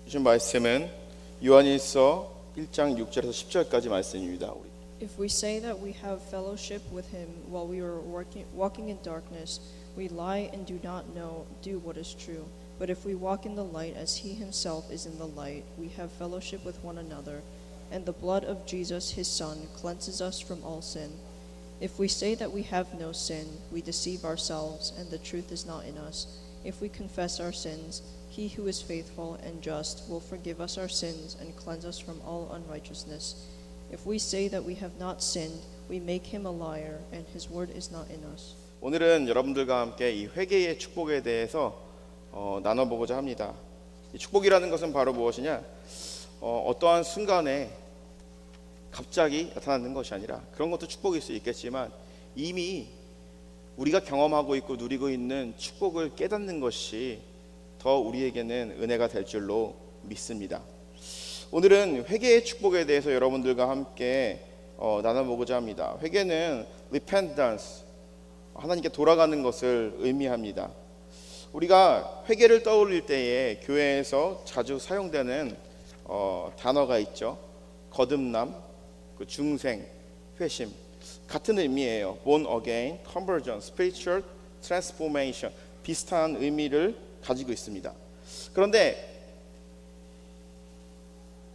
주신 말씀은 요한일서 1장 6절에서 10절까지 말씀입니다. If we say that we have fellowship with him while we are walking in darkness, we lie and do not do what is true. But if we walk in the light as he himself is in the light, we have fellowship with one another, and the blood of Jesus his Son cleanses us from all sin. If we say that we have no sin, we deceive ourselves, and the truth is not in us. If we confess our sins, he who is faithful and just will forgive us our sins and cleanse us from all unrighteousness. If we say that we have not sinned, we make him a liar, and his word is not in us. 오늘은 여러분들과 함께 이 회개의 축복에 대해서 나눠보고자 합니다. 이 축복이라는 것은 바로 무엇이냐? 어떠한 순간에 갑자기 나타나는 것이 아니라, 그런 것도 축복일 수 있겠지만 이미 우리가 경험하고 있고 누리고 있는 축복을 깨닫는 것이 더 우리에게는 은혜가 될 줄로 믿습니다. 오늘은 회개의 축복에 대해서 여러분들과 함께 나눠보고자 합니다. 회개는 repentance, 하나님께 돌아가는 것을 의미합니다. 우리가 회개를 떠올릴 때에 교회에서 자주 사용되는 단어가 있죠. 거듭남, 중생, 회심, 같은 의미예요. born again, conversion, spiritual transformation, 비슷한 의미를 가지고 있습니다. 그런데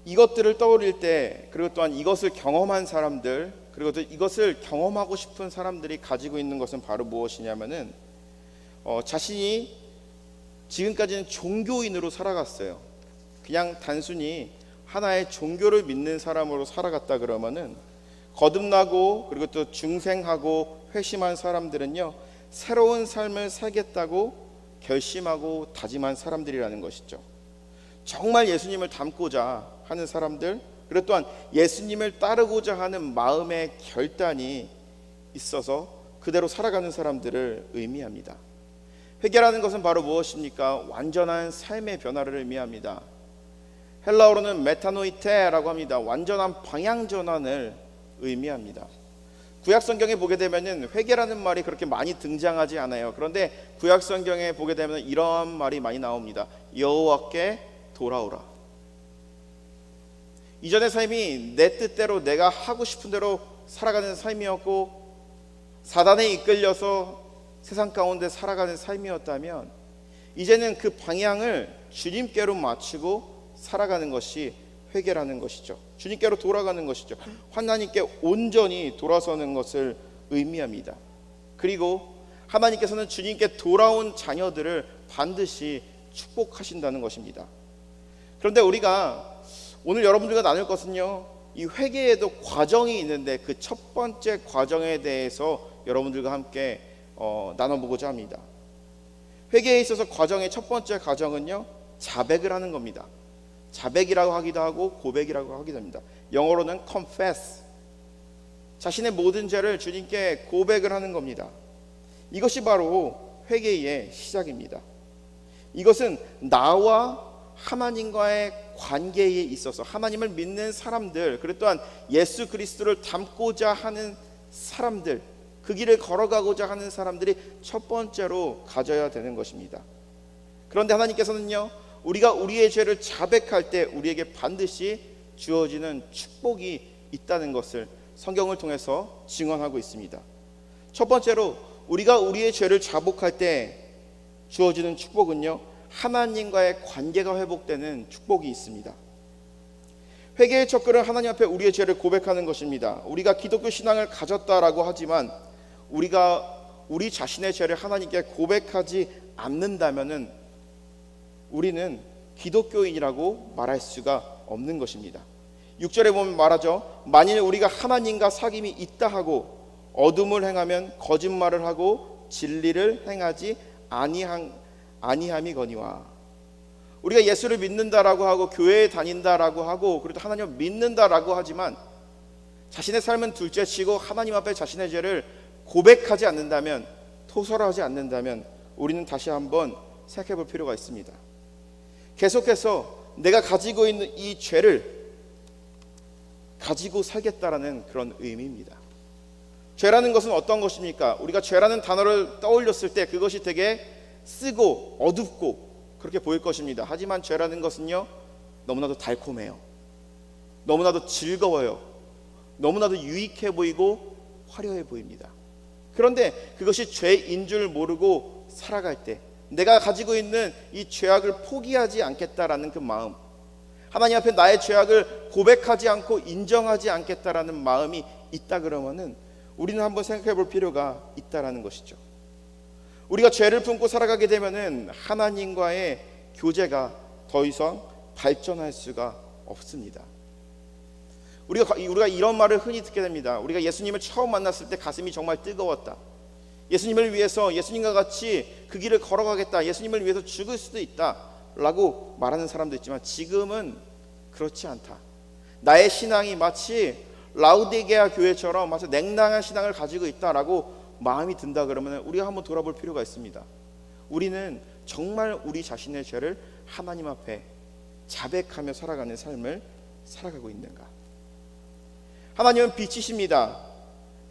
이것들을 떠올릴 때, 그리고 또한 이것을 경험한 사람들, 그리고 또 이것을 경험하고 싶은 사람들이 가지고 있는 것은 바로 무엇이냐면은 자신이 지금까지는 종교인으로 살아갔어요. 그냥 단순히 하나의 종교를 믿는 사람으로 살아갔다 그러면은, 거듭나고 그리고 또 중생하고 회심한 사람들은요, 새로운 삶을 살겠다고 결심하고 다짐한 사람들이라는 것이죠. 정말 예수님을 닮고자 하는 사람들, 그리고 또한 예수님을 따르고자 하는 마음의 결단이 있어서 그대로 살아가는 사람들을 의미합니다. 회개라는 것은 바로 무엇입니까? 완전한 삶의 변화를 의미합니다. 헬라어로는 메타노이테라고 합니다. 완전한 방향 전환을 의미합니다. 구약 성경에 보게 되면은 회개라는 말이 그렇게 많이 등장하지 않아요. 그런데 구약 성경에 보게 되면 이러한 말이 많이 나옵니다. 여호와께 돌아오라. 이전의 삶이 내 뜻대로 내가 하고 싶은 대로 살아가는 삶이었고, 사단에 이끌려서 세상 가운데 살아가는 삶이었다면, 이제는 그 방향을 주님께로 맞추고 살아가는 것이 회개라는 것이죠. 주님께로 돌아가는 것이죠. 하나님께 온전히 돌아서는 것을 의미합니다. 그리고 하나님께서는 주님께 돌아온 자녀들을 반드시 축복하신다는 것입니다. 그런데 우리가 오늘 여러분들과 나눌 것은요, 이 회개에도 과정이 있는데 그 첫 번째 과정에 대해서 여러분들과 함께 나눠보고자 합니다. 회개에 있어서 과정의 첫 번째 과정은요, 자백을 하는 겁니다. 자백이라고 하기도 하고 고백이라고 하기도 합니다. 영어로는 confess, 자신의 모든 죄를 주님께 고백을 하는 겁니다. 이것이 바로 회개의 시작입니다. 이것은 나와 하나님과의 관계에 있어서 하나님을 믿는 사람들, 그리고 또한 예수 그리스도를 닮고자 하는 사람들, 그 길을 걸어가고자 하는 사람들이 첫 번째로 가져야 되는 것입니다. 그런데 하나님께서는요, 우리가 우리의 죄를 자백할 때 우리에게 반드시 주어지는 축복이 있다는 것을 성경을 통해서 증언하고 있습니다. 첫 번째로 우리가 우리의 죄를 자복할 때 주어지는 축복은요, 하나님과의 관계가 회복되는 축복이 있습니다. 회개의 첫걸음, 하나님 앞에 우리의 죄를 고백하는 것입니다. 우리가 기독교 신앙을 가졌다라고 하지만 우리가 우리 자신의 죄를 하나님께 고백하지 않는다면은 우리는 기독교인이라고 말할 수가 없는 것입니다. 6절에 보면 말하죠. 만일 우리가 하나님과 사귐이 있다 하고 어둠을 행하면 거짓말을 하고 진리를 행하지 아니함이거니와. 우리가 예수를 믿는다라고 하고 교회에 다닌다라고 하고 그리고 하나님을 믿는다라고 하지만 자신의 삶은 둘째치고 하나님 앞에 자신의 죄를 고백하지 않는다면, 토설하지 않는다면 우리는 다시 한번 생각해 볼 필요가 있습니다. 계속해서 내가 가지고 있는 이 죄를 가지고 살겠다라는 그런 의미입니다. 죄라는 것은 어떤 것입니까? 우리가 죄라는 단어를 떠올렸을 때 그것이 되게 쓰고 어둡고 그렇게 보일 것입니다. 하지만 죄라는 것은요, 너무나도 달콤해요. 너무나도 즐거워요. 너무나도 유익해 보이고 화려해 보입니다. 그런데 그것이 죄인 줄 모르고 살아갈 때 내가 가지고 있는 이 죄악을 포기하지 않겠다라는 그 마음, 하나님 앞에 나의 죄악을 고백하지 않고 인정하지 않겠다라는 마음이 있다 그러면은 우리는 한번 생각해 볼 필요가 있다라는 것이죠. 우리가 죄를 품고 살아가게 되면은 하나님과의 교제가 더 이상 발전할 수가 없습니다. 우리가 이런 말을 흔히 듣게 됩니다. 우리가 예수님을 처음 만났을 때 가슴이 정말 뜨거웠다. 예수님을 위해서 예수님과 같이 그 길을 걸어가겠다. 예수님을 위해서 죽을 수도 있다 라고 말하는 사람도 있지만 지금은 그렇지 않다. 나의 신앙이 마치 라우디게아 교회처럼 마치 냉랭한 신앙을 가지고 있다라고 마음이 든다 그러면 우리가 한번 돌아볼 필요가 있습니다. 우리는 정말 우리 자신의 죄를 하나님 앞에 자백하며 살아가는 삶을 살아가고 있는가? 하나님은 빛이십니다.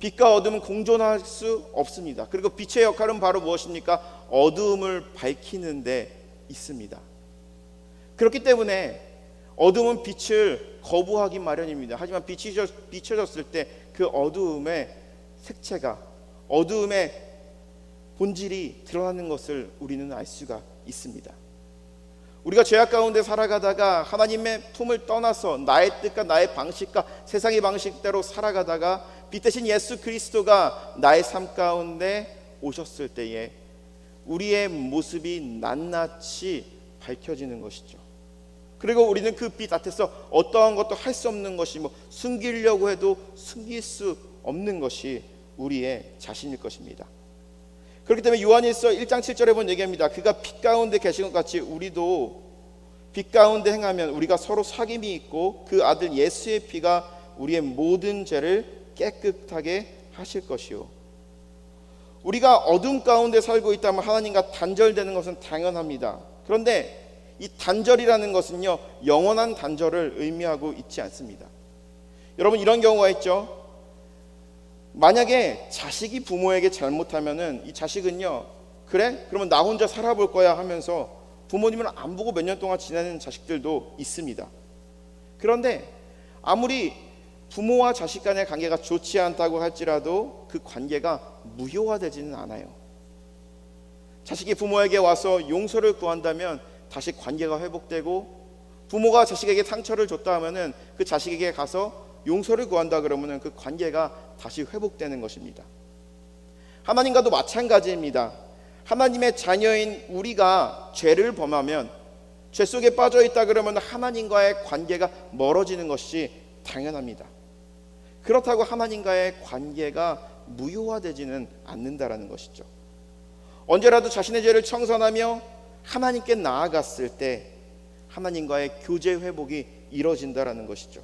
빛과 어둠은 공존할 수 없습니다. 그리고 빛의 역할은 바로 무엇입니까? 어두움을 밝히는 데 있습니다. 그렇기 때문에 어둠은 빛을 거부하기 마련입니다. 하지만 빛이 비춰졌을 때 그 어두움의 색채가, 어두움의 본질이 드러나는 것을 우리는 알 수가 있습니다. 우리가 죄악 가운데 살아가다가 하나님의 품을 떠나서 나의 뜻과 나의 방식과 세상의 방식대로 살아가다가 빛 대신 예수 그리스도가 나의 삶 가운데 오셨을 때에 우리의 모습이 낱낱이 밝혀지는 것이죠. 그리고 우리는 그 빛 앞에서 어떠한 것도 할 수 없는 것이 숨기려고 해도 숨길 수 없는 것이 우리의 자신일 것입니다. 그렇기 때문에 요한일서 1장 7절에 보면 얘기합니다. 그가 빛 가운데 계신 것 같이 우리도 빛 가운데 행하면 우리가 서로 사귐이 있고 그 아들 예수의 피가 우리의 모든 죄를 깨끗하게 하실 것이요. 우리가 어둠 가운데 살고 있다면 하나님과 단절되는 것은 당연합니다. 그런데 이 단절이라는 것은요, 영원한 단절을 의미하고 있지 않습니다. 여러분, 이런 경우가 있죠. 만약에 자식이 부모에게 잘못하면은 이 자식은요, 그래? 그러면 나 혼자 살아볼 거야 하면서 부모님을 안 보고 몇 년 동안 지내는 자식들도 있습니다. 그런데 아무리 부모와 자식 간의 관계가 좋지 않다고 할지라도 그 관계가 무효화되지는 않아요. 자식이 부모에게 와서 용서를 구한다면 다시 관계가 회복되고, 부모가 자식에게 상처를 줬다 하면은 그 자식에게 가서 용서를 구한다 그러면은 그 관계가 다시 회복되는 것입니다. 하나님과도 마찬가지입니다. 하나님의 자녀인 우리가 죄를 범하면, 죄 속에 빠져 있다 그러면 하나님과의 관계가 멀어지는 것이 당연합니다. 그렇다고 하나님과의 관계가 무효화되지는 않는다라는 것이죠. 언제라도 자신의 죄를 청산하며 하나님께 나아갔을 때 하나님과의 교제 회복이 이루어진다라는 것이죠.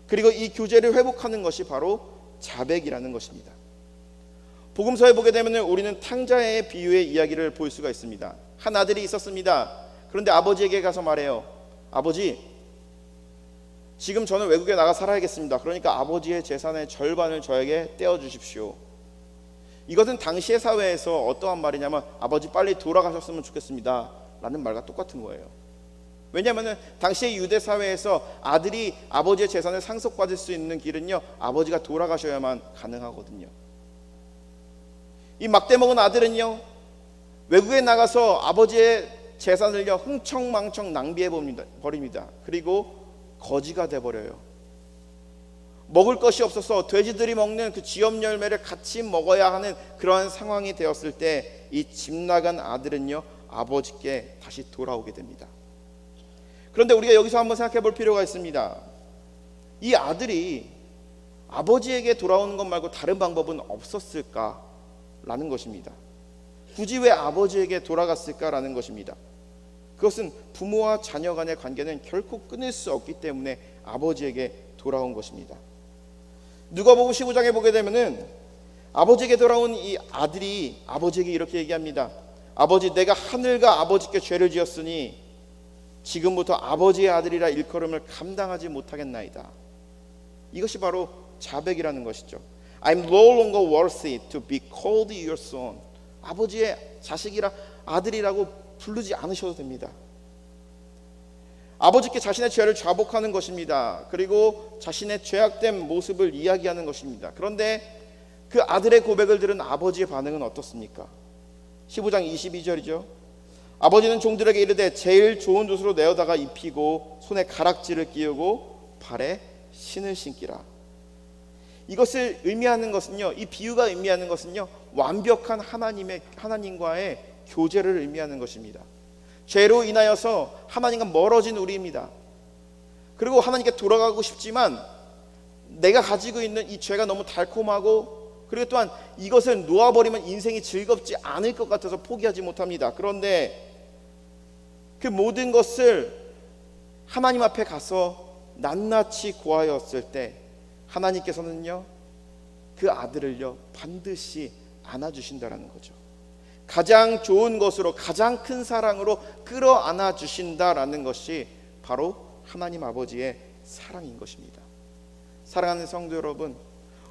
그리고 이 교제를 회복하는 것이 바로 자백이라는 것입니다. 복음서에 보게 되면 우리는 탕자의 비유의 이야기를 볼 수가 있습니다. 한 아들이 있었습니다. 그런데 아버지에게 가서 말해요. 아버지, 지금 저는 외국에 나가 살아야겠습니다. 그러니까 아버지의 재산의 절반을 저에게 떼어주십시오. 이것은 당시의 사회에서 어떠한 말이냐면 아버지 빨리 돌아가셨으면 좋겠습니다 라는 말과 똑같은 거예요. 왜냐하면 당시의 유대 사회에서 아들이 아버지의 재산을 상속받을 수 있는 길은요, 아버지가 돌아가셔야만 가능하거든요. 이 막대먹은 아들은요, 외국에 나가서 아버지의 재산을요 흥청망청 낭비해 버립니다. 그리고 거지가 돼버려요. 먹을 것이 없어서 돼지들이 먹는 그 쥐염 열매를 같이 먹어야 하는 그러한 상황이 되었을 때 이 집 나간 아들은요 아버지께 다시 돌아오게 됩니다. 그런데 우리가 여기서 한번 생각해 볼 필요가 있습니다. 이 아들이 아버지에게 돌아오는 것 말고 다른 방법은 없었을까라는 것입니다. 굳이 왜 아버지에게 돌아갔을까라는 것입니다. 그것은 부모와 자녀 간의 관계는 결코 끊을 수 없기 때문에 아버지에게 돌아온 것입니다. 누가복음 15장에 보게 되면은 아버지에게 돌아온 이 아들이 아버지에게 이렇게 얘기합니다. 아버지, 내가 하늘과 아버지께 죄를 지었으니 지금부터 아버지의 아들이라 일컬음을 감당하지 못하겠나이다. 이것이 바로 자백이라는 것이죠. I'm no longer worthy to be called your son. 아버지의 자식이라 아들이라고 부르지 않으셔도 됩니다. 아버지께 자신의 죄를 자복하는 것입니다. 그리고 자신의 죄악된 모습을 이야기하는 것입니다. 그런데 그 아들의 고백을 들은 아버지의 반응은 어떻습니까? 15장 22절이죠. 아버지는 종들에게 이르되 제일 좋은 옷으로 내어다가 입히고 손에 가락지를 끼우고 발에 신을 신기라. 이것을 의미하는 것은요, 이 비유가 의미하는 것은요, 완벽한 하나님과의 교제를 의미하는 것입니다. 죄로 인하여서 하나님과 멀어진 우리입니다. 그리고 하나님께 돌아가고 싶지만 내가 가지고 있는 이 죄가 너무 달콤하고, 그리고 또한 이것을 놓아버리면 인생이 즐겁지 않을 것 같아서 포기하지 못합니다. 그런데 그 모든 것을 하나님 앞에 가서 낱낱이 고하였을 때 하나님께서는요, 그 아들을요 반드시 안아주신다라는 거죠. 가장 좋은 것으로, 가장 큰 사랑으로 끌어안아 주신다라는 것이 바로 하나님 아버지의 사랑인 것입니다. 사랑하는 성도 여러분,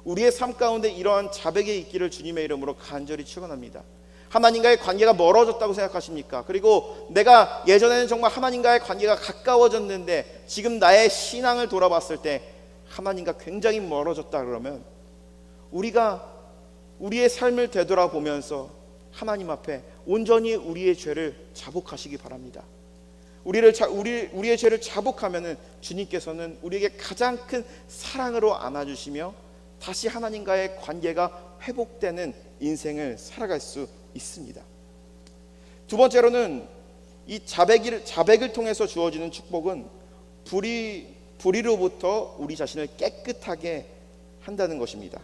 우리의 삶 가운데 이러한 자백이 있기를 주님의 이름으로 간절히 축원합니다. 하나님과의 관계가 멀어졌다고 생각하십니까? 그리고 내가 예전에는 정말 하나님과의 관계가 가까워졌는데 지금 나의 신앙을 돌아봤을 때 하나님과 굉장히 멀어졌다 그러면 우리가 우리의 삶을 되돌아보면서 하나님 앞에 온전히 우리의 죄를 자복하시기 바랍니다. 우리의 죄를 자복하면은 주님께서는 우리에게 가장 큰 사랑으로 안아주시며 다시 하나님과의 관계가 회복되는 인생을 살아갈 수 있습니다. 두 번째로는 이 자백을 통해서 주어지는 축복은 불의로부터 우리 자신을 깨끗하게 한다는 것입니다.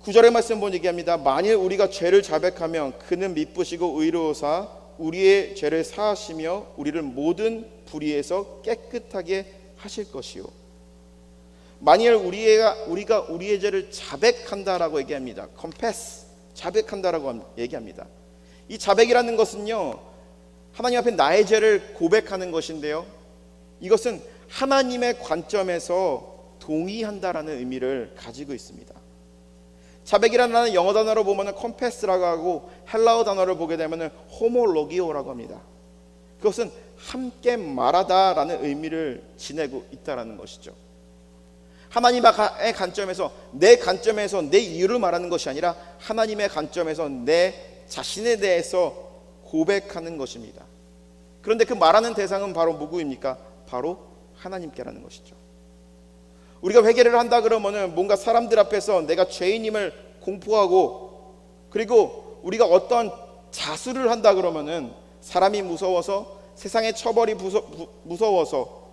9절의 말씀 보면 얘기합니다. 만일 우리가 죄를 자백하면 그는 미쁘시고 의로우사 우리의 죄를 사하시며 우리를 모든 불의에서 깨끗하게 하실 것이요. 만일 우리가 우리의 죄를 자백한다라고 얘기합니다. confess, 자백한다라고 얘기합니다. 이 자백이라는 것은요, 하나님 앞에 나의 죄를 고백하는 것인데요, 이것은 하나님의 관점에서 동의한다라는 의미를 가지고 있습니다. 자백이라는 영어 단어로 보면 confess라고 하고, 헬라어 단어를 보게 되면 호모로기오라고 합니다. 그것은 함께 말하다라는 의미를 지내고 있다라는 것이죠. 하나님의 관점에서, 내 관점에서 내 이유를 말하는 것이 아니라 하나님의 관점에서 내 자신에 대해서 고백하는 것입니다. 그런데 그 말하는 대상은 바로 누구입니까? 바로 하나님께라는 것이죠. 우리가 회개를 한다 그러면은 뭔가 사람들 앞에서 내가 죄인임을 공포하고, 그리고 우리가 어떤 자수를 한다 그러면은 사람이 무서워서, 세상의 처벌이 무서워서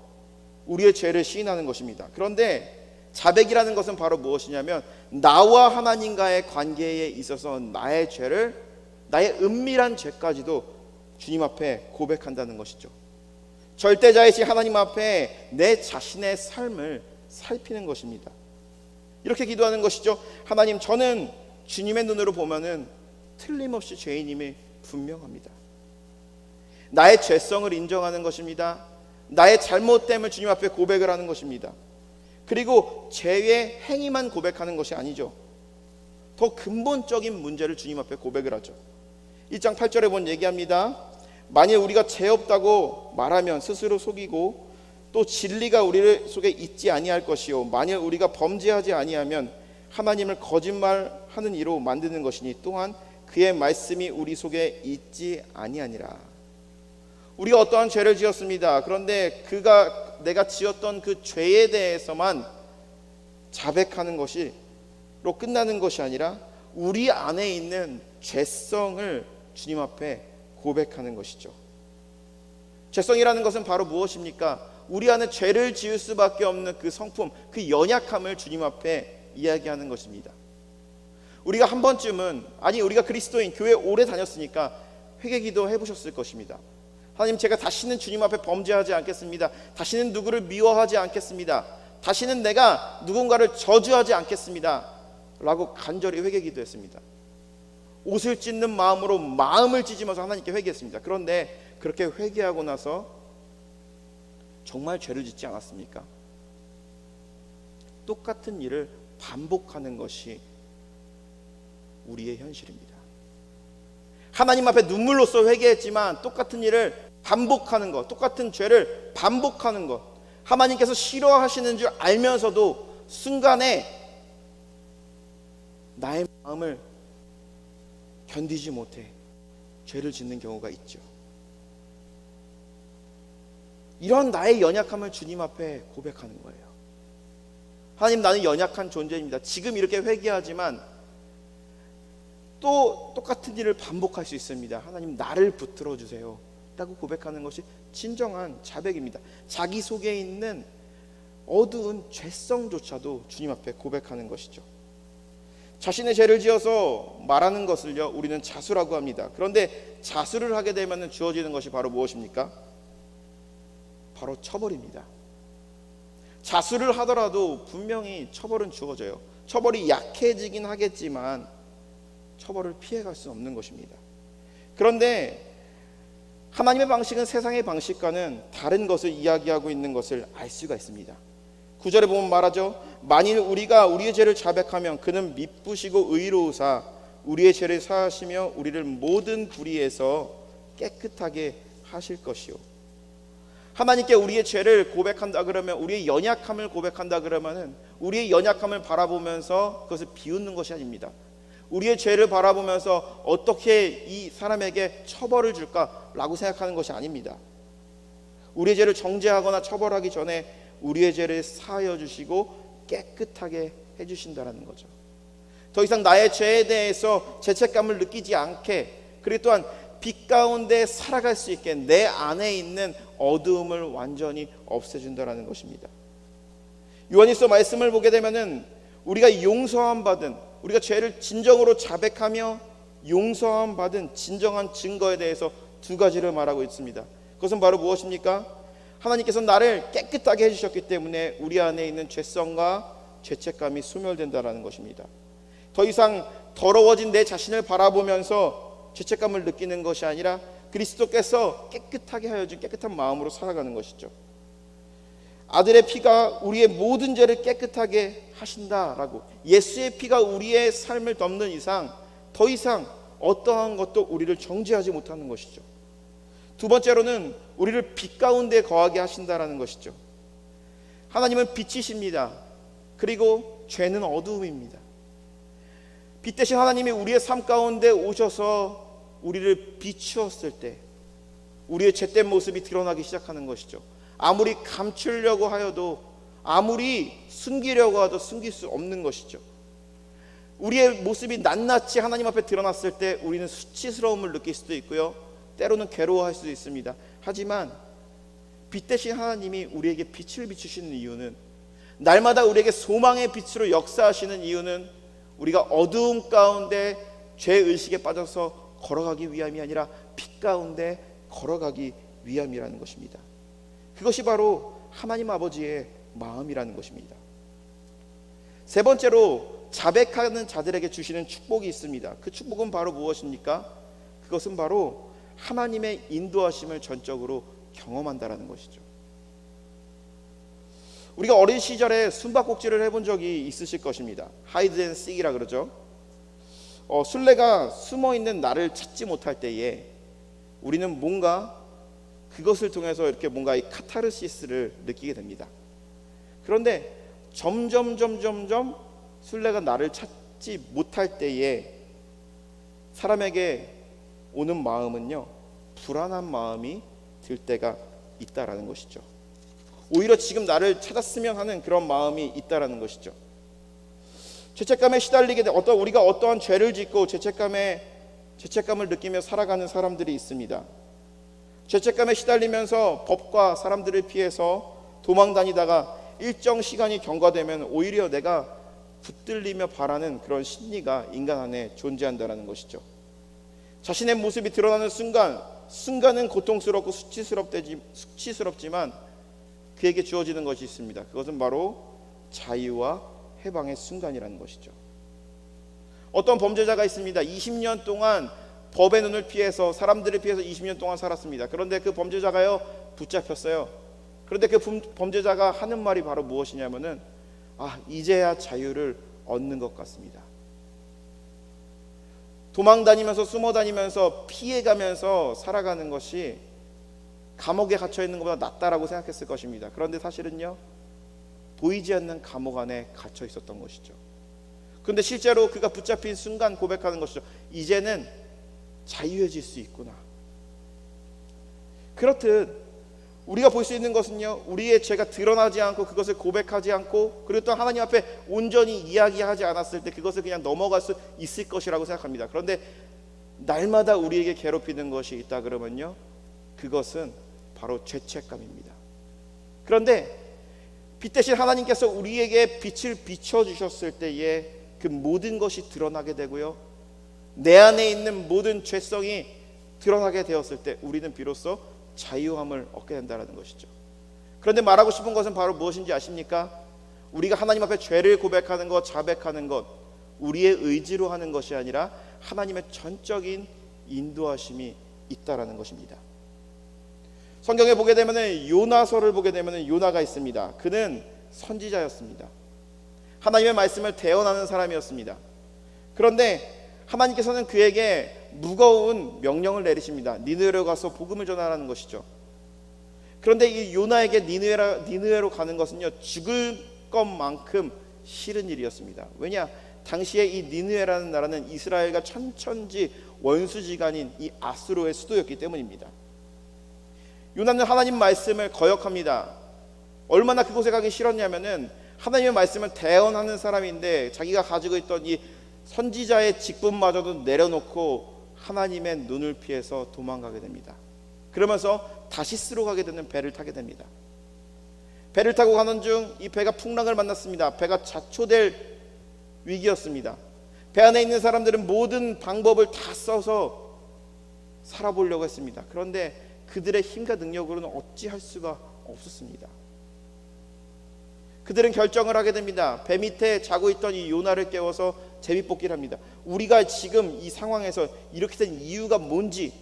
우리의 죄를 시인하는 것입니다. 그런데 자백이라는 것은 바로 무엇이냐면 나와 하나님과의 관계에 있어서 나의 죄를, 나의 은밀한 죄까지도 주님 앞에 고백한다는 것이죠. 절대자이신 하나님 앞에 내 자신의 삶을 살피는 것입니다. 이렇게 기도하는 것이죠. 하나님, 저는 주님의 눈으로 보면은 틀림없이 죄인임이 분명합니다. 나의 죄성을 인정하는 것입니다. 나의 잘못됨을 주님 앞에 고백을 하는 것입니다. 그리고 죄의 행위만 고백하는 것이 아니죠. 더 근본적인 문제를 주님 앞에 고백을 하죠. 1장 8절에 보면 얘기합니다. 만일 우리가 죄 없다고 말하면 스스로 속이고 또 진리가 우리 속에 있지 아니할 것이요, 만일 우리가 범죄하지 아니하면 하나님을 거짓말하는 이로 만드는 것이니 또한 그의 말씀이 우리 속에 있지 아니하니라. 우리가 어떠한 죄를 지었습니다. 그런데 내가 지었던 그 죄에 대해서만 자백하는 것으로 끝나는 것이 아니라 우리 안에 있는 죄성을 주님 앞에 고백하는 것이죠. 죄성이라는 것은 바로 무엇입니까? 우리 안에 죄를 지을 수밖에 없는 그 성품, 그 연약함을 주님 앞에 이야기하는 것입니다. 우리가 한 번쯤은, 아니 우리가 그리스도인, 교회 오래 다녔으니까 회개기도 해보셨을 것입니다. 하나님, 제가 다시는 주님 앞에 범죄하지 않겠습니다. 다시는 누구를 미워하지 않겠습니다. 다시는 내가 누군가를 저주하지 않겠습니다 라고 간절히 회개기도했습니다. 옷을 찢는 마음으로 마음을 찢으면서 하나님께 회개했습니다. 그런데 그렇게 회개하고 나서 정말 죄를 짓지 않았습니까? 똑같은 일을 반복하는 것이 우리의 현실입니다. 하나님 앞에 눈물로써 회개했지만 똑같은 일을 반복하는 것, 똑같은 죄를 반복하는 것, 하나님께서 싫어하시는 줄 알면서도 순간에 나의 마음을 견디지 못해 죄를 짓는 경우가 있죠. 이런 나의 연약함을 주님 앞에 고백하는 거예요. 하나님, 나는 연약한 존재입니다. 지금 이렇게 회개하지만 또 똑같은 일을 반복할 수 있습니다. 하나님, 나를 붙들어 주세요 라고 고백하는 것이 진정한 자백입니다. 자기 속에 있는 어두운 죄성조차도 주님 앞에 고백하는 것이죠. 자신의 죄를 지어서 말하는 것을요, 우리는 자수라고 합니다. 그런데 자수를 하게 되면 주어지는 것이 바로 무엇입니까? 바로 처벌입니다. 자수를 하더라도 분명히 처벌은 주어져요. 처벌이 약해지긴 하겠지만 처벌을 피해갈 수 없는 것입니다. 그런데 하나님의 방식은 세상의 방식과는 다른 것을 이야기하고 있는 것을 알 수가 있습니다. 9절에 보면 말하죠. 만일 우리가 우리의 죄를 자백하면 그는 미쁘시고 의로우사 우리의 죄를 사하시며 우리를 모든 불의에서 깨끗하게 하실 것이요. 하나님께 우리의 죄를 고백한다 그러면, 우리의 연약함을 고백한다 그러면은 우리의 연약함을 바라보면서 그것을 비웃는 것이 아닙니다. 우리의 죄를 바라보면서 어떻게 이 사람에게 처벌을 줄까라고 생각하는 것이 아닙니다. 우리의 죄를 정죄하거나 처벌하기 전에 우리의 죄를 사하여 주시고 깨끗하게 해주신다는 거죠. 더 이상 나의 죄에 대해서 죄책감을 느끼지 않게, 그리고 또한 빛 가운데 살아갈 수 있게 내 안에 있는 어두움을 완전히 없애준다는 것입니다. 요한일서 말씀을 보게 되면은 우리가 용서함 받은, 우리가 죄를 진정으로 자백하며 용서함 받은 진정한 증거에 대해서 두 가지를 말하고 있습니다. 그것은 바로 무엇입니까? 하나님께서 나를 깨끗하게 해주셨기 때문에 우리 안에 있는 죄성과 죄책감이 소멸된다는 것입니다. 더 이상 더러워진 내 자신을 바라보면서 죄책감을 느끼는 것이 아니라 그리스도께서 깨끗하게 하여 준 깨끗한 마음으로 살아가는 것이죠. 아들의 피가 우리의 모든 죄를 깨끗하게 하신다라고, 예수의 피가 우리의 삶을 덮는 이상 더 이상 어떠한 것도 우리를 정죄하지 못하는 것이죠. 두 번째로는 우리를 빛 가운데 거하게 하신다라는 것이죠. 하나님은 빛이십니다. 그리고 죄는 어두움입니다. 빛 대신 하나님이 우리의 삶 가운데 오셔서 우리를 비추었을 때 우리의 죄된 모습이 드러나기 시작하는 것이죠. 아무리 감추려고 하여도, 아무리 숨기려고 해도 숨길 수 없는 것이죠. 우리의 모습이 낱낱이 하나님 앞에 드러났을 때 우리는 수치스러움을 느낄 수도 있고요, 때로는 괴로워할 수도 있습니다. 하지만 빛 대신 하나님이 우리에게 빛을 비추시는 이유는, 날마다 우리에게 소망의 빛으로 역사하시는 이유는 우리가 어두움 가운데 죄의식에 빠져서 걸어가기 위함이 아니라 빛 가운데 걸어가기 위함이라는 것입니다. 그것이 바로 하나님 아버지의 마음이라는 것입니다. 세 번째로 자백하는 자들에게 주시는 축복이 있습니다. 그 축복은 바로 무엇입니까? 그것은 바로 하나님의 인도하심을 전적으로 경험한다라는 것이죠. 우리가 어린 시절에 숨바꼭질을 해본 적이 있으실 것입니다. 하이드 앤 시기라 그러죠. 술래가 숨어있는 나를 찾지 못할 때에 우리는 뭔가 그것을 통해서 이렇게 뭔가 이 카타르시스를 느끼게 됩니다. 그런데 점점 술래가 나를 찾지 못할 때에 사람에게 오는 마음은요, 불안한 마음이 들 때가 있다라는 것이죠. 오히려 지금 나를 찾았으면 하는 그런 마음이 있다라는 것이죠. 죄책감에 시달리게 돼 우리가 어떠한 죄를 짓고 죄책감을 느끼며 살아가는 사람들이 있습니다. 죄책감에 시달리면서 법과 사람들을 피해서 도망다니다가 일정 시간이 경과되면 오히려 내가 붙들리며 바라는 그런 심리가 인간 안에 존재한다는 것이죠. 자신의 모습이 드러나는 순간은 고통스럽고 수치스럽지만 그에게 주어지는 것이 있습니다. 그것은 바로 자유와 해방의 순간이라는 것이죠. 어떤 범죄자가 있습니다. 20년 동안 법의 눈을 피해서, 사람들을 피해서 20년 동안 살았습니다. 그런데 그 범죄자가요, 붙잡혔어요. 그런데 그 범죄자가 하는 말이 바로 무엇이냐면은, 이제야 자유를 얻는 것 같습니다. 도망다니면서 숨어다니면서 피해가면서 살아가는 것이 감옥에 갇혀 있는 것보다 낫다라고 생각했을 것입니다. 그런데 사실은요, 보이지 않는 감옥 안에 갇혀 있었던 것이죠. 그런데 실제로 그가 붙잡힌 순간 고백하는 것이죠. 이제는 자유해질 수 있구나. 그렇듯 우리가 볼 수 있는 것은요, 우리의 죄가 드러나지 않고 그것을 고백하지 않고, 그리고 또 하나님 앞에 온전히 이야기하지 않았을 때 그것을 그냥 넘어갈 수 있을 것이라고 생각합니다. 그런데 날마다 우리에게 괴롭히는 것이 있다 그러면요, 그것은 바로 죄책감입니다. 그런데 빛 대신 하나님께서 우리에게 빛을 비춰주셨을 때에 그 모든 것이 드러나게 되고요, 내 안에 있는 모든 죄성이 드러나게 되었을 때 우리는 비로소 자유함을 얻게 된다는 것이죠. 그런데 말하고 싶은 것은 바로 무엇인지 아십니까? 우리가 하나님 앞에 죄를 고백하는 것, 자백하는 것, 우리의 의지로 하는 것이 아니라 하나님의 전적인 인도하심이 있다라는 것입니다. 성경에 보게 되면 요나서를 보게 되면 요나가 있습니다. 그는 선지자였습니다. 하나님의 말씀을 대언하는 사람이었습니다. 그런데 하나님께서는 그에게 무거운 명령을 내리십니다. 니느웨로 가서 복음을 전하라는 것이죠. 그런데 이 요나에게 니느웨로 가는 것은요, 죽을 것만큼 싫은 일이었습니다. 왜냐? 당시에 이 니느웨라는 나라는 이스라엘과 천천지 원수지간인 이 아수르의 수도였기 때문입니다. 요나는 하나님 말씀을 거역합니다. 얼마나 그곳에 가기 싫었냐면은 하나님의 말씀을 대언하는 사람인데 자기가 가지고 있던 이 선지자의 직분마저도 내려놓고 하나님의 눈을 피해서 도망가게 됩니다. 그러면서 다시스로 가게 되는 배를 타게 됩니다. 배를 타고 가는 중 이 배가 풍랑을 만났습니다. 배가 자초될 위기였습니다. 배 안에 있는 사람들은 모든 방법을 다 써서 살아보려고 했습니다. 그런데 그들의 힘과 능력으로는 어찌할 수가 없었습니다. 그들은 결정을 하게 됩니다. 배 밑에 자고 있던 이 요나를 깨워서 제비뽑기를 합니다. 우리가 지금 이 상황에서 이렇게 된 이유가 뭔지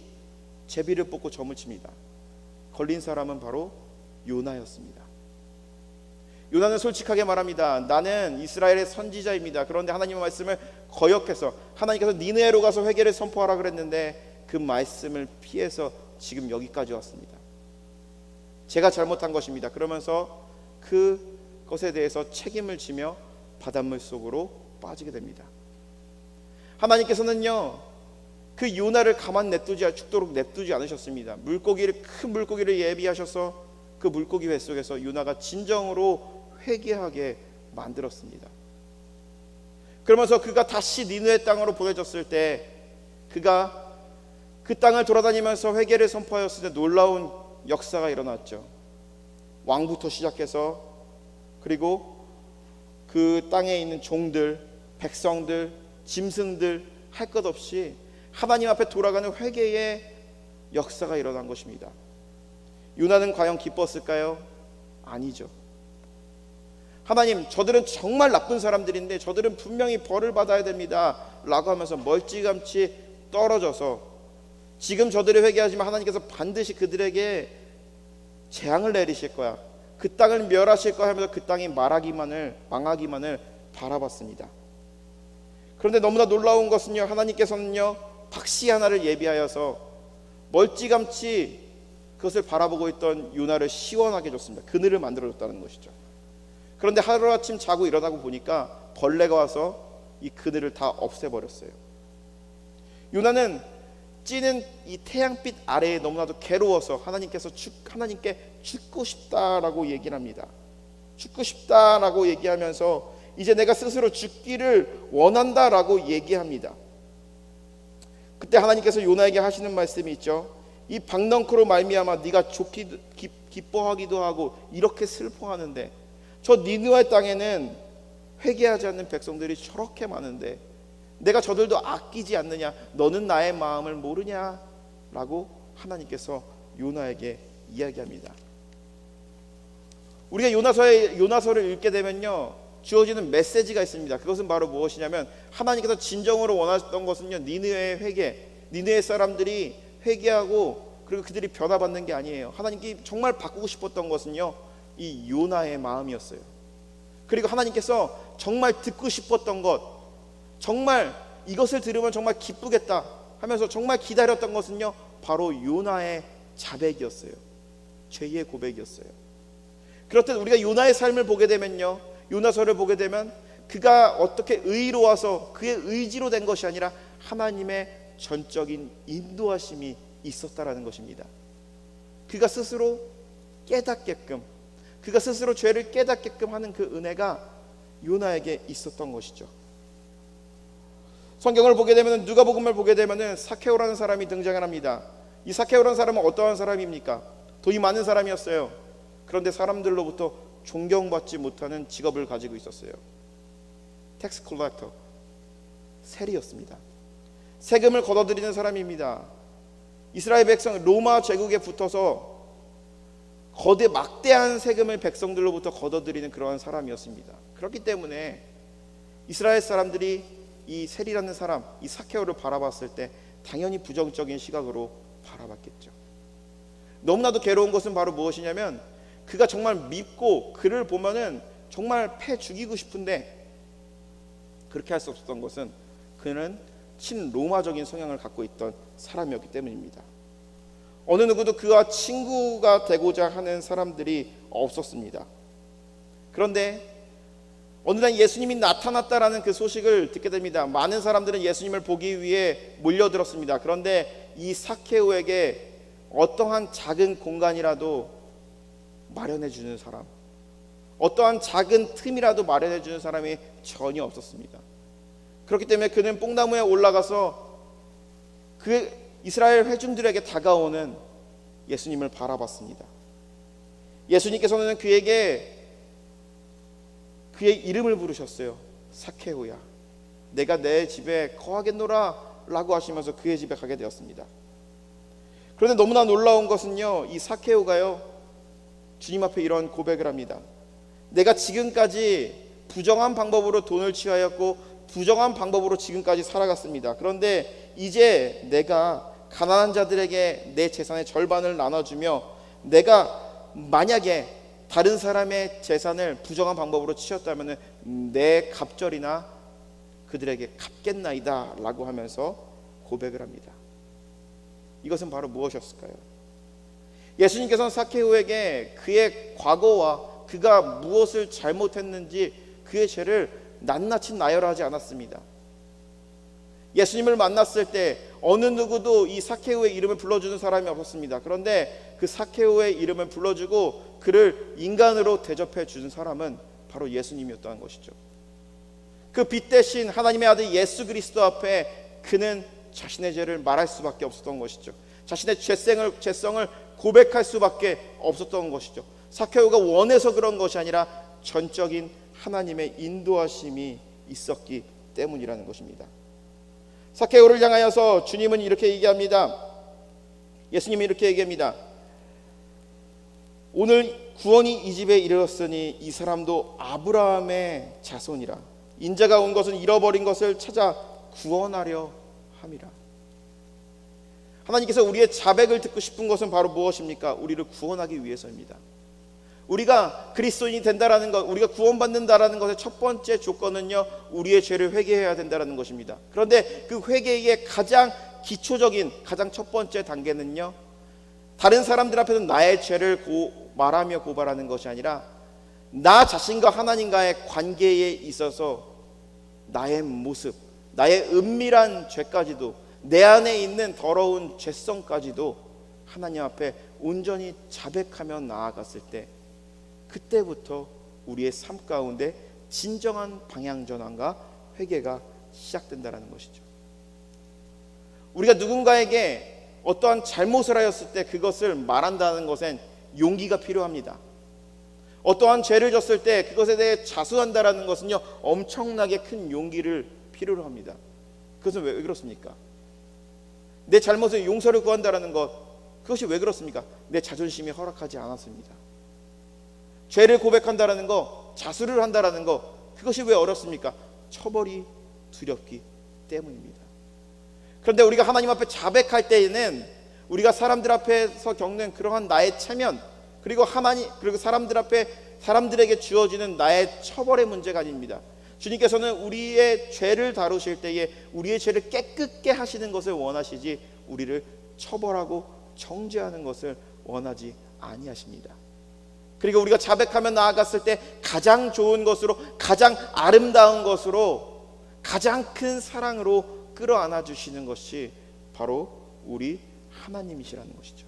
제비를 뽑고 점을 칩니다. 걸린 사람은 바로 요나였습니다. 요나는 솔직하게 말합니다. 나는 이스라엘의 선지자입니다. 그런데 하나님의 말씀을 거역해서 하나님께서 니느웨로 가서 회개를 선포하라 그랬는데 그 말씀을 피해서 지금 여기까지 왔습니다. 제가 잘못한 것입니다. 그러면서 그것에 대해서 책임을 지며 바닷물 속으로 빠지게 됩니다. 하나님께서는요, 그 요나를 가만 죽도록 냅두지 않으셨습니다. 큰 물고기를 예비하셔서 그 물고기 뱃속에서 요나가 진정으로 회개하게 만들었습니다. 그러면서 그가 다시 니느웨 땅으로 보내졌을 때 그가 그 땅을 돌아다니면서 회개를 선포하였을 때 놀라운 역사가 일어났죠. 왕부터 시작해서 그리고 그 땅에 있는 종들, 백성들, 짐승들 할 것 없이 하나님 앞에 돌아가는 회개의 역사가 일어난 것입니다. 요나는 과연 기뻤을까요? 아니죠. 하나님, 저들은 정말 나쁜 사람들인데 저들은 분명히 벌을 받아야 됩니다 라고 하면서 멀찌감치 떨어져서 지금 저들이 회개하지만 하나님께서 반드시 그들에게 재앙을 내리실 거야, 그 땅을 멸하실 거야 하면서 그 땅이 망하기만을 바라봤습니다. 그런데 너무나 놀라운 것은요, 하나님께서는요 박씨 하나를 예비하여서 멀찌감치 그것을 바라보고 있던 요나를 시원하게 줬습니다. 그늘을 만들어줬다는 것이죠. 그런데 하루아침 자고 일어나고 보니까 벌레가 와서 이 그늘을 다 없애버렸어요. 요나는 찌는 이 태양빛 아래에 너무나도 괴로워서 하나님께 죽고 싶다라고 얘기를 합니다. 죽고 싶다라고 얘기하면서 이제 내가 스스로 죽기를 원한다라고 얘기합니다. 그때 하나님께서 요나에게 하시는 말씀이 있죠. 이 박넝쿨로 말미암아 네가 기뻐하기도 하고 이렇게 슬퍼하는데 저 니느웨 땅에는 회개하지 않는 백성들이 저렇게 많은데 내가 저들도 아끼지 않느냐? 너는 나의 마음을 모르냐? 라고 하나님께서 요나에게 이야기합니다. 우리가 요나서를 읽게 되면요, 주어지는 메시지가 있습니다. 그것은 바로 무엇이냐면 하나님께서 진정으로 원하셨던 것은요, 니느웨의 회개, 니느웨 사람들이 회개하고 그리고 그들이 변화받는 게 아니에요. 하나님께 정말 바꾸고 싶었던 것은요, 이 요나의 마음이었어요. 그리고 하나님께서 정말 듣고 싶었던 것, 정말 이것을 들으면 정말 기쁘겠다 하면서 정말 기다렸던 것은요, 바로 요나의 자백이었어요. 죄의 고백이었어요. 그렇듯 우리가 요나의 삶을 보게 되면요, 요나서를 보게 되면 그가 어떻게 의로워서 그의 의지로 된 것이 아니라 하나님의 전적인 인도하심이 있었다라는 것입니다. 그가 스스로 깨닫게끔, 그가 스스로 죄를 깨닫게끔 하는 그 은혜가 요나에게 있었던 것이죠. 성경을 보게 되면, 누가복음을 보게 되면 사케오라는 사람이 등장을 합니다. 이 사케오라는 사람은 어떠한 사람입니까? 돈이 많은 사람이었어요. 그런데 사람들로부터 존경받지 못하는 직업을 가지고 있었어요. 텍스 컬렉터, 세리였습니다. 세금을 걷어들이는 사람입니다. 이스라엘 백성 로마 제국에 붙어서 거대 막대한 세금을 백성들로부터 걷어들이는 그러한 사람이었습니다. 그렇기 때문에 이스라엘 사람들이 이 세리라는 사람, 이 사케오를 바라봤을 때 당연히 부정적인 시각으로 바라봤겠죠. 너무나도 괴로운 것은 바로 무엇이냐면, 그가 정말 밉고 그를 보면은 정말 패 죽이고 싶은데 그렇게 할 수 없었던 것은 그는 친로마적인 성향을 갖고 있던 사람이었기 때문입니다. 어느 누구도 그와 친구가 되고자 하는 사람들이 없었습니다. 그런데 어느 날 예수님이 나타났다라는 그 소식을 듣게 됩니다. 많은 사람들은 예수님을 보기 위해 몰려들었습니다. 그런데 이 사케오에게 어떠한 작은 공간이라도 마련해 주는 사람, 어떠한 작은 틈이라도 마련해 주는 사람이 전혀 없었습니다. 그렇기 때문에 그는 뽕나무에 올라가서 그 이스라엘 회중들에게 다가오는 예수님을 바라봤습니다. 예수님께서는 그에게 그의 이름을 부르셨어요. 사케오야, 내가 내 집에 거하겠노라 라고 하시면서 그의 집에 가게 되었습니다. 그런데 너무나 놀라운 것은요, 이 사케오가요, 주님 앞에 이런 고백을 합니다. 내가 지금까지 부정한 방법으로 돈을 취하였고 부정한 방법으로 지금까지 살아갔습니다. 그런데 이제 내가 가난한 자들에게 내 재산의 절반을 나눠주며, 내가 만약에 다른 사람의 재산을 부정한 방법으로 취했다면 내 갑절이나 그들에게 갚겠나이다 라고 하면서 고백을 합니다. 이것은 바로 무엇이었을까요? 예수님께서는 사케오에게 그의 과거와 그가 무엇을 잘못했는지 그의 죄를 낱낱이 나열하지 않았습니다. 예수님을 만났을 때 어느 누구도 이 사케오의 이름을 불러주는 사람이 없었습니다. 그런데 그 사케오의 이름을 불러주고 그를 인간으로 대접해 주는 사람은 바로 예수님이었다는 것이죠. 그 빛 대신 하나님의 아들 예수 그리스도 앞에 그는 자신의 죄를 말할 수밖에 없었던 것이죠. 자신의 죄성을 고백할 수밖에 없었던 것이죠. 사케오가 원해서 그런 것이 아니라 전적인 하나님의 인도하심이 있었기 때문이라는 것입니다. 사케오를 향하여서 주님은 이렇게 얘기합니다. 예수님이 이렇게 얘기합니다. 오늘 구원이 이 집에 이르렀으니 이 사람도 아브라함의 자손이라. 인자가 온 것은 잃어버린 것을 찾아 구원하려 함이라. 하나님께서 우리의 자백을 듣고 싶은 것은 바로 무엇입니까? 우리를 구원하기 위해서입니다. 우리가 그리스도인이 된다라는 것, 우리가 구원받는다라는 것의 첫 번째 조건은요, 우리의 죄를 회개해야 된다라는 것입니다. 그런데 그 회개의 가장 기초적인, 가장 첫 번째 단계는요, 다른 사람들 앞에서 나의 죄를 말하며 고발하는 것이 아니라 나 자신과 하나님과의 관계에 있어서 나의 모습, 나의 은밀한 죄까지도, 내 안에 있는 더러운 죄성까지도 하나님 앞에 온전히 자백하며 나아갔을 때, 그때부터 우리의 삶 가운데 진정한 방향전환과 회개가 시작된다는 것이죠. 우리가 누군가에게 어떠한 잘못을 하였을 때 그것을 말한다는 것엔 용기가 필요합니다. 어떠한 죄를 졌을 때 그것에 대해 자수한다는 것은요, 엄청나게 큰 용기를 필요로 합니다. 그것은 왜 그렇습니까? 내 잘못을 용서를 구한다는 것, 그것이 왜 그렇습니까? 내 자존심이 허락하지 않았습니다. 죄를 고백한다는 것, 자수를 한다는 것, 그것이 왜 어렵습니까? 처벌이 두렵기 때문입니다. 그런데 우리가 하나님 앞에 자백할 때에는 우리가 사람들 앞에서 겪는 그러한 나의 체면, 그리고 사람들에게 주어지는 나의 처벌의 문제가 아닙니다. 주님께서는 우리의 죄를 다루실 때에 우리의 죄를 깨끗게 하시는 것을 원하시지 우리를 처벌하고 정죄하는 것을 원하지 아니하십니다. 그리고 우리가 자백하며 나아갔을 때 가장 좋은 것으로, 가장 아름다운 것으로, 가장 큰 사랑으로 끌어안아 주시는 것이 바로 우리 하나님이시라는 것이죠.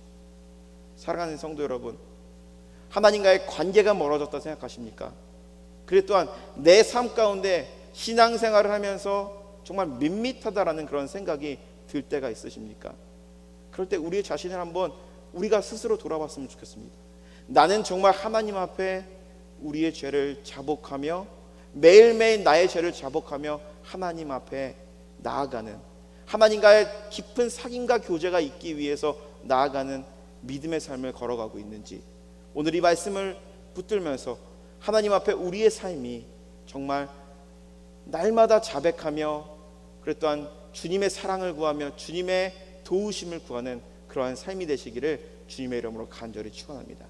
사랑하는 성도 여러분, 하나님과의 관계가 멀어졌다 생각하십니까? 그리고 또한 내 삶 가운데 신앙생활을 하면서 정말 밋밋하다라는 그런 생각이 들 때가 있으십니까? 그럴 때 우리 자신을 한번 우리가 스스로 돌아봤으면 좋겠습니다. 나는 정말 하나님 앞에 우리의 죄를 자복하며 매일매일 나의 죄를 자복하며 하나님 앞에 나아가는, 하나님과의 깊은 사귐과 교제가 있기 위해서 나아가는 믿음의 삶을 걸어가고 있는지, 오늘 이 말씀을 붙들면서 하나님 앞에 우리의 삶이 정말 날마다 자백하며, 그리고 또한 주님의 사랑을 구하며 주님의 도우심을 구하는 그러한 삶이 되시기를 주님의 이름으로 간절히 축원합니다.